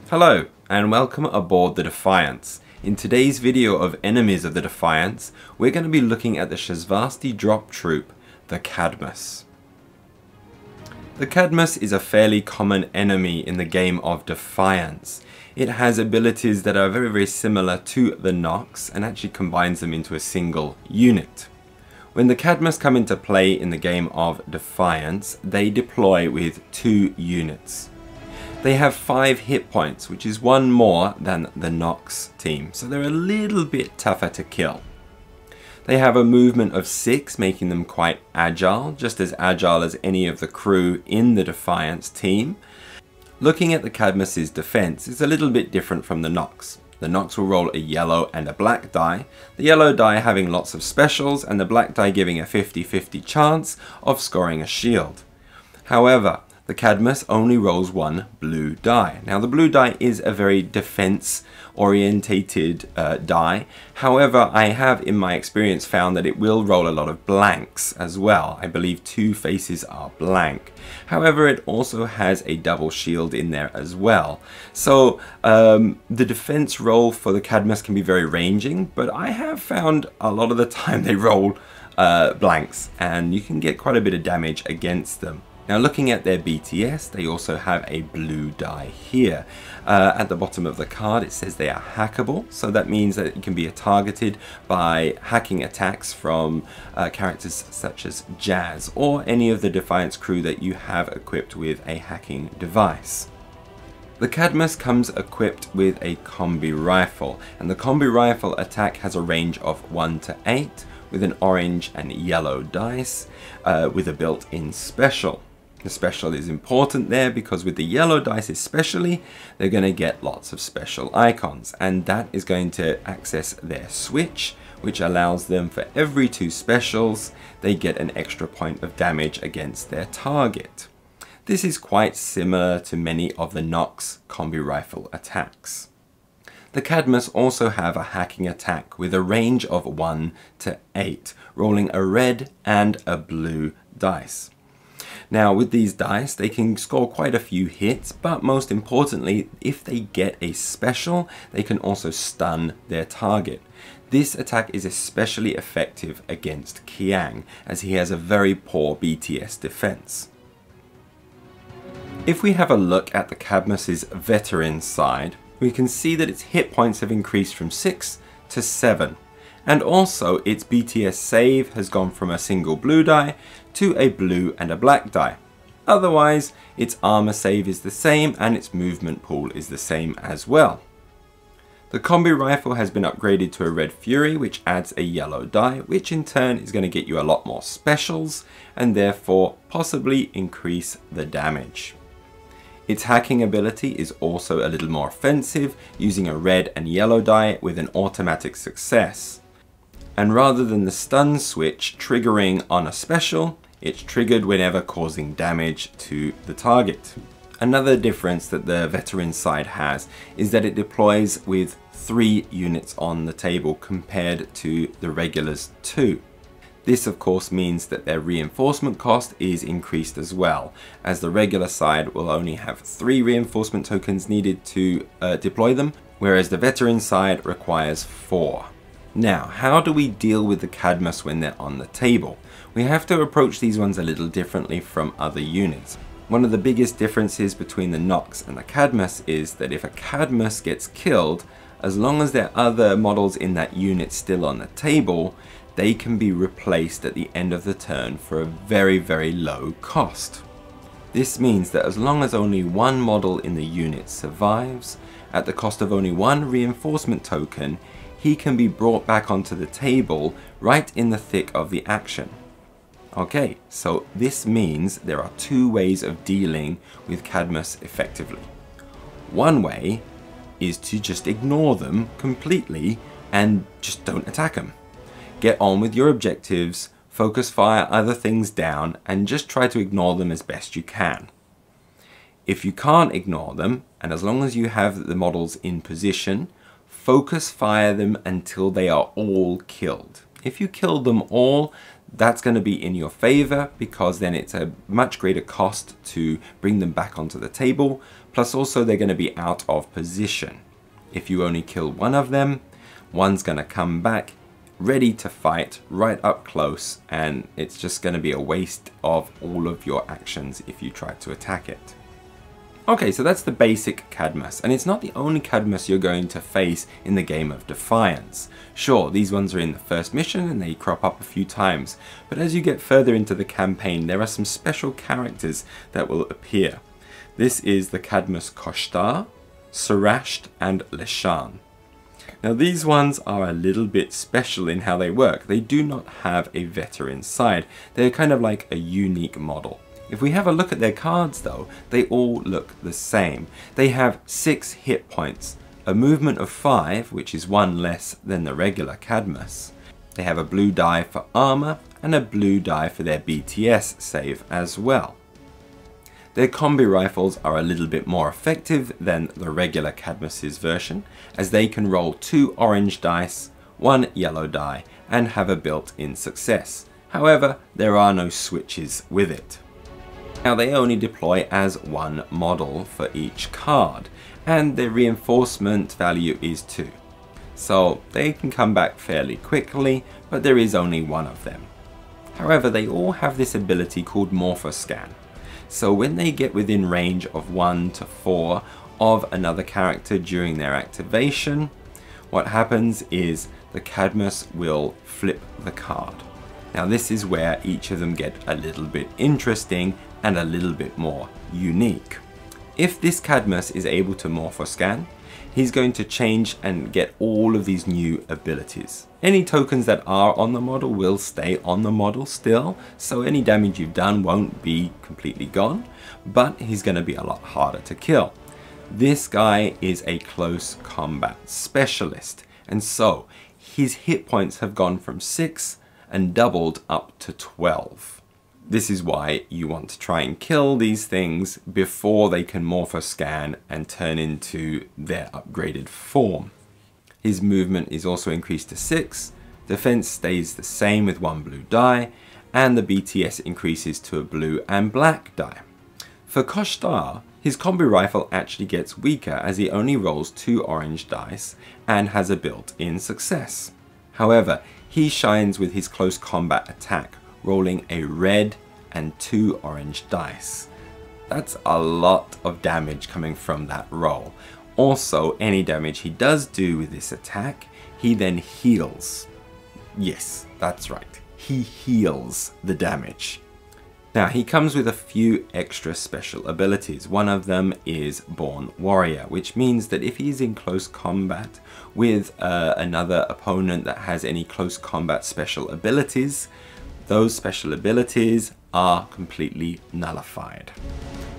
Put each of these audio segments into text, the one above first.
Hello and welcome aboard the Defiance. In today's video of enemies of the Defiance, we're going to be looking at the Shasvastii drop troop, the Cadmus. The Cadmus is a fairly common enemy in the game of Defiance. It has abilities that are very similar to the Nox and actually combines them into a single unit. When the Cadmus come into play in the game of Defiance, they deploy with 2 units. They have 5 hit points, which is 1 more than the Nox team, so they're a little bit tougher to kill. They have a movement of 6, making them quite agile, just as agile as any of the crew in the Defiance team. Looking at the Cadmus's defense is a little bit different from the Nox. The Nox will roll a yellow and a black die, the yellow die having lots of specials and the black die giving a 50-50 chance of scoring a shield. However, the Cadmus only rolls 1 blue die. Now the blue die is a very defense orientated die. However, I have in my experience found that it will roll a lot of blanks as well. I believe 2 faces are blank. However, it also has a double shield in there as well. So the defense roll for the Cadmus can be very ranging, but I have found a lot of the time they roll blanks and you can get quite a bit of damage against them. Now looking at their BTS, they also have a blue die here. At the bottom of the card it says they are hackable, so that means that it can be targeted by hacking attacks from characters such as Jazz or any of the Defiance crew that you have equipped with a hacking device. The Cadmus comes equipped with a combi rifle, and the combi rifle attack has a range of 1 to 8 with an orange and yellow dice with a built-in special. The special is important there because with the yellow dice especially, they're going to get lots of special icons, and that is going to access their switch, which allows them for every 2 specials, they get an extra point of damage against their target. This is quite similar to many of the Nox combi rifle attacks. The Cadmus also have a hacking attack with a range of 1 to 8, rolling a red and a blue dice. Now with these dice they can score quite a few hits, but most importantly, if they get a special, they can also stun their target. This attack is especially effective against Kiang, as he has a very poor BTS defense. If we have a look at the Cadmus's veteran side, we can see that its hit points have increased from 6 to 7. And also its BTS save has gone from a single blue die to a blue and a black die. Otherwise, its armor save is the same and its movement pool is the same as well. The combi rifle has been upgraded to a red fury, which adds a yellow die, which in turn is going to get you a lot more specials and therefore possibly increase the damage. Its hacking ability is also a little more offensive, using a red and yellow die with an automatic success. And rather than the stun switch triggering on a special, it's triggered whenever causing damage to the target. Another difference that the veteran side has is that it deploys with 3 units on the table compared to the regulars 2. This of course means that their reinforcement cost is increased as well, as the regular side will only have 3 reinforcement tokens needed to deploy them, whereas the veteran side requires 4. Now, how do we deal with the Cadmus when they're on the table? We have to approach these ones a little differently from other units. One of the biggest differences between the Nox and the Cadmus is that if a Cadmus gets killed, as long as there are other models in that unit still on the table, they can be replaced at the end of the turn for a very low cost. This means that as long as only 1 model in the unit survives, at the cost of only 1 reinforcement token, he can be brought back onto the table right in the thick of the action. Okay, so this means there are 2 ways of dealing with Cadmus effectively. One way is to just ignore them completely and just don't attack them. Get on with your objectives, focus fire other things down, and just try to ignore them as best you can. If you can't ignore them, and as long as you have the models in position, focus fire them until they are all killed. If you kill them all, that's going to be in your favor because then it's a much greater cost to bring them back onto the table. Plus also they're going to be out of position. If you only kill one of them, one's going to come back ready to fight right up close, and it's just going to be a waste of all of your actions if you try to attack it. Okay, so that's the basic Cadmus, and it's not the only Cadmus you're going to face in the game of Defiance. Sure, these ones are in the first mission and they crop up a few times, but as you get further into the campaign there are some special characters that will appear. This is the Cadmus Koshtar, Sarasht and Leshan. Now these ones are a little bit special in how they work. They do not have a veteran side, they're kind of like a unique model. If we have a look at their cards though, they all look the same. They have 6 hit points, a movement of 5, which is 1 less than the regular Cadmus. They have a blue die for armor and a blue die for their BTS save as well. Their combi rifles are a little bit more effective than the regular Cadmus's version, as they can roll 2 orange dice, 1 yellow die, and have a built-in success. However, there are no switches with it. Now they only deploy as 1 model for each card, and their reinforcement value is 2. So they can come back fairly quickly, but there is only 1 of them. However, they all have this ability called Morphoscan. So when they get within range of 1 to 4 of another character during their activation, what happens is the Cadmus will flip the card. Now this is where each of them get a little bit interesting and a little bit more unique. If this Cadmus is able to Morphoscan, he's going to change and get all of these new abilities. Any tokens that are on the model will stay on the model still, so any damage you've done won't be completely gone, but he's going to be a lot harder to kill. This guy is a close combat specialist, and so his hit points have gone from 6 and doubled up to 12. This is why you want to try and kill these things before they can Morphoscan and turn into their upgraded form. His movement is also increased to 6, defense stays the same with 1 blue die, and the BTS increases to a blue and black die. For Koshtar, his combi rifle actually gets weaker as he only rolls 2 orange dice and has a built-in success. However, he shines with his close combat attack, rolling a red and 2 orange dice. That's a lot of damage coming from that roll. Also, any damage he does do with this attack, he then heals. Yes, that's right, he heals the damage. Now he comes with a few extra special abilities. One of them is Born Warrior, which means that if he's in close combat with another opponent that has any close combat special abilities, those special abilities are completely nullified.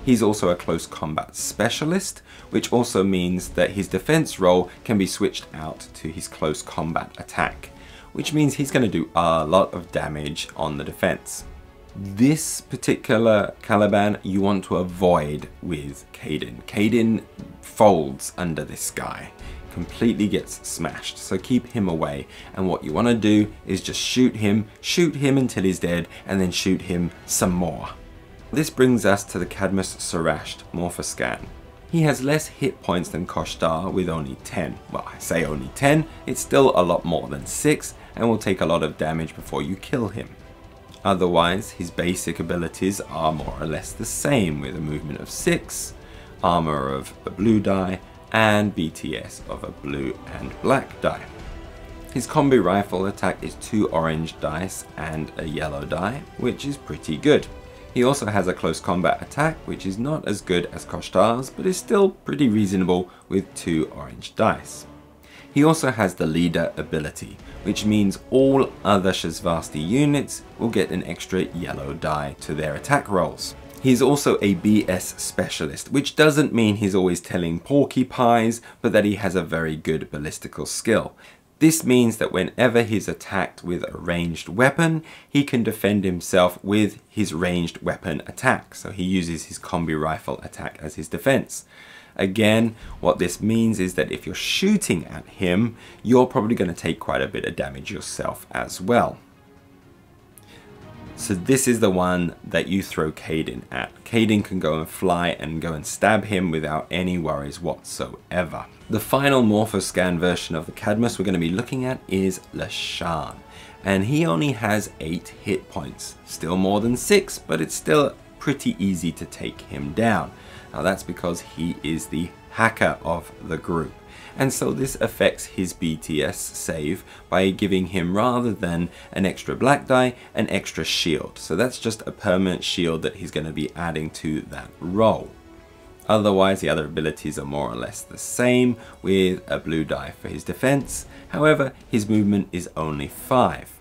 He's also a close combat specialist, which also means that his defense roll can be switched out to his close combat attack, which means he's going to do a lot of damage on the defense. This particular Caliban you want to avoid with Kaden. Kaden folds under this guy, completely gets smashed, so keep him away, and what you want to do is just shoot him until he's dead, and then shoot him some more. This brings us to the Cadmus Sarasht Morphoscan. He has less hit points than Koshtar with only 10. Well, I say only 10, it's still a lot more than 6 and will take a lot of damage before you kill him. Otherwise, his basic abilities are more or less the same, with a movement of 6, armor of a blue die, and BTS of a blue and black die. His combi rifle attack is 2 orange dice and a yellow die, which is pretty good. He also has a close combat attack, which is not as good as Koshtar's, but is still pretty reasonable with 2 orange dice. He also has the leader ability, which means all other Shasvastii units will get an extra yellow die to their attack rolls. He's also a BS specialist, which doesn't mean he's always telling porcupines, but that he has a very good ballistical skill. This means that whenever he's attacked with a ranged weapon, he can defend himself with his ranged weapon attack. So he uses his combi rifle attack as his defense. Again, what this means is that if you're shooting at him, you're probably going to take quite a bit of damage yourself as well. So this is the one that you throw Caden at. Caden can go and fly and go and stab him without any worries whatsoever. The final Morphoscan version of the Cadmus we're going to be looking at is Lashan. And he only has 8 hit points. Still more than 6, but it's still pretty easy to take him down. Now that's because he is the hacker of the group. And so this affects his BTS save by giving him, rather than an extra black die, an extra shield. So that's just a permanent shield that he's going to be adding to that roll. Otherwise, the other abilities are more or less the same, with a blue die for his defense. However, his movement is only 5.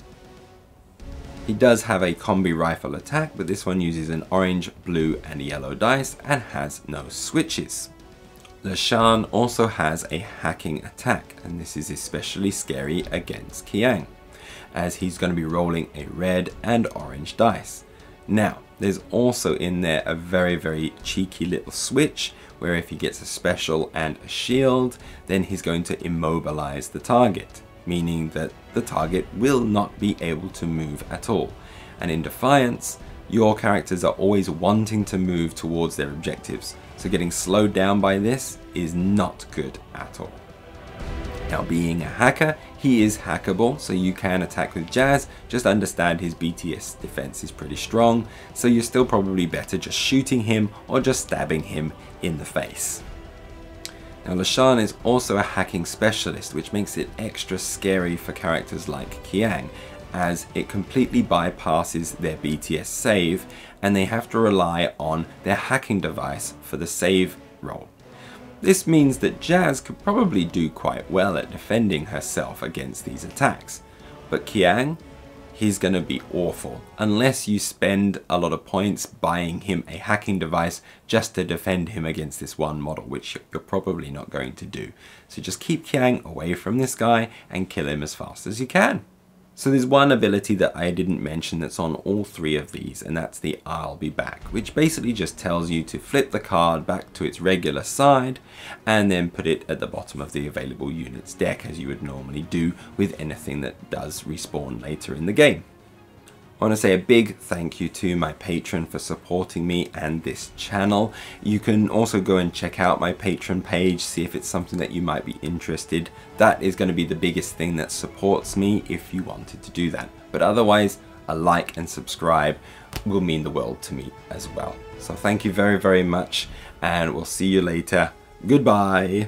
He does have a combi rifle attack, but this one uses an orange, blue and yellow dice and has no switches. Lashan also has a hacking attack, and this is especially scary against Kiang, as he's going to be rolling a red and orange dice. Now, there's also in there a very cheeky little switch, where if he gets a special and a shield, then he's going to immobilize the target, meaning that the target will not be able to move at all. And in Defiance, your characters are always wanting to move towards their objectives, so getting slowed down by this is not good at all. Now, being a hacker, he is hackable, so you can attack with Jazz. Just understand his BTS defense is pretty strong, so you're still probably better just shooting him or just stabbing him in the face. Now, Lashan is also a hacking specialist, which makes it extra scary for characters like Kiang, as it completely bypasses their BTS save and they have to rely on their hacking device for the save roll. This means that Jazz could probably do quite well at defending herself against these attacks, but Kiang, he's going to be awful unless you spend a lot of points buying him a hacking device just to defend him against this one model, which you're probably not going to do. So just keep Kiang away from this guy and kill him as fast as you can. So there's one ability that I didn't mention that's on all 3 of these, and that's the I'll be back, which basically just tells you to flip the card back to its regular side and then put it at the bottom of the available units deck, as you would normally do with anything that does respawn later in the game. I want to say a big thank you to my patron for supporting me and this channel. You can also go and check out my Patreon page, see if it's something that you might be interested. That is going to be the biggest thing that supports me if you wanted to do that. But otherwise, a like and subscribe will mean the world to me as well. So thank you very much, and we'll see you later. Goodbye.